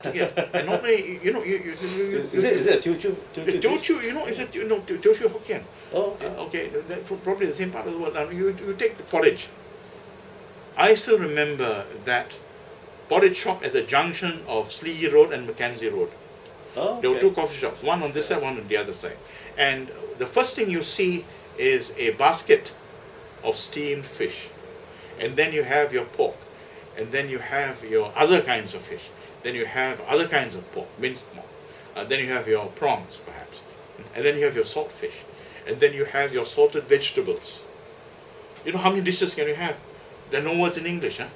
together. And normally, you know, Is it a Teochew? Teochew, you know, is it, you know, Teochew Hokkien? Oh, okay. Okay, probably the same part of the world. Now, you take the porridge. I still remember that porridge shop at the junction of Slee Road and Mackenzie Road. Oh, okay. There were two coffee shops, one on this side, one on the other side. And the first thing you see is a basket of steamed fish. And then you have your pork. And then you have your other kinds of fish. Then you have other kinds of pork, minced pork. Then you have your prawns, perhaps. And then you have your salt fish. And then you have your salted vegetables. You know how many dishes can you have? There are no words in English, huh?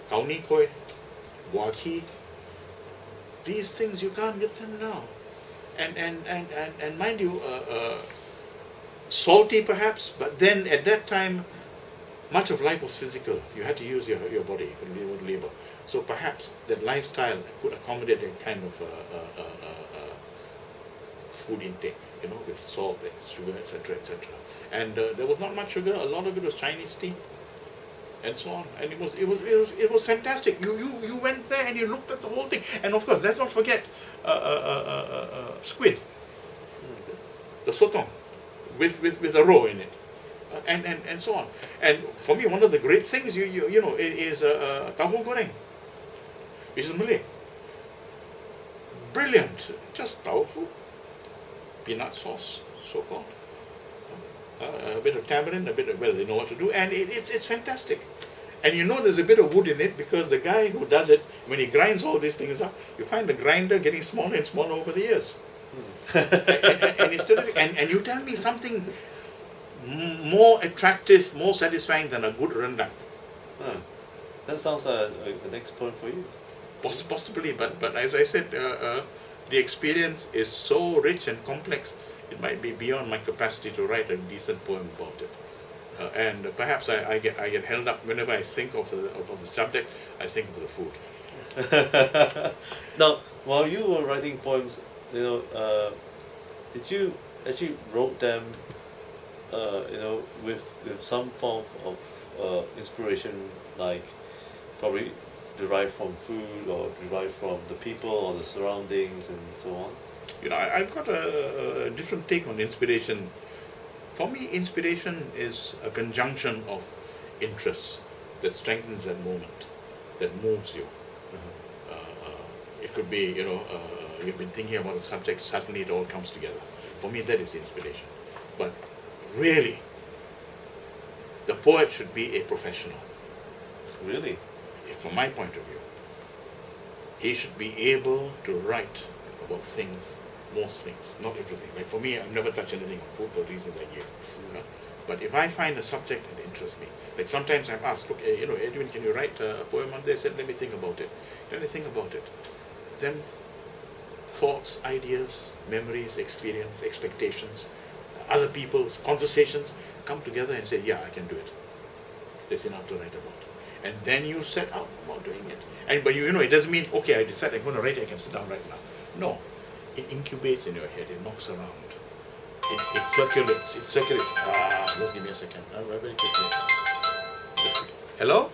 Kauni koi, waki. These things, you can't get them now. And mind you, salty perhaps, but then at that time, much of life was physical. You had to use your body with labor. So perhaps that lifestyle could accommodate a kind of food intake, you know, with salt and sugar, etc., etc. And there was not much sugar. A lot of it was Chinese tea, and so on. And it was fantastic. You went there and you looked at the whole thing. And of course, let's not forget squid, the sotong, with a roe in it. And so on. And for me, one of the great things you know is tahu goreng, which is Malay. Brilliant, just tofu, peanut sauce, so called, a bit of tamarind, a bit of, well, they know what to do, and it's fantastic. And you know there's a bit of wood in it because the guy who does it, when he grinds all these things up, you find the grinder getting smaller and smaller over the years. And it's terrific. And you tell me something more attractive, more satisfying than a good rendang. That sounds like the next point for you. Possibly, but as I said, the experience is so rich and complex, it might be beyond my capacity to write a decent poem about it. And perhaps I get held up whenever I think of the subject. I think of the food. Now, while you were writing poems, you know, did you actually wrote them, you know, with some form of inspiration, like probably derived from food or derived from the people or the surroundings and so on? You know, I've got a different take on inspiration. For me, inspiration is a conjunction of interests that strengthens that moment, that moves you. It could be, you know, you've been thinking about a subject, suddenly it all comes together. For me, that is inspiration. But really, the poet should be a professional. Really? From my point of view, he should be able to write about things, most things, not everything. Like for me, I've never touched anything on food for reasons I gave. But if I find a subject that interests me, like sometimes I'm asked, look, you know, Edwin, can you write a poem on this? I said, let me think about it. Let me think about it. Then thoughts, ideas, memories, experience, expectations, other people's conversations come together and say, yeah, I can do it. There's enough to write about. And then you set out about doing it. But you know, it doesn't mean, okay, I decide I'm going to write it, I can sit down right now. No. It incubates in your head, it knocks around. It circulates. Just give me a second. Very quickly. Hello?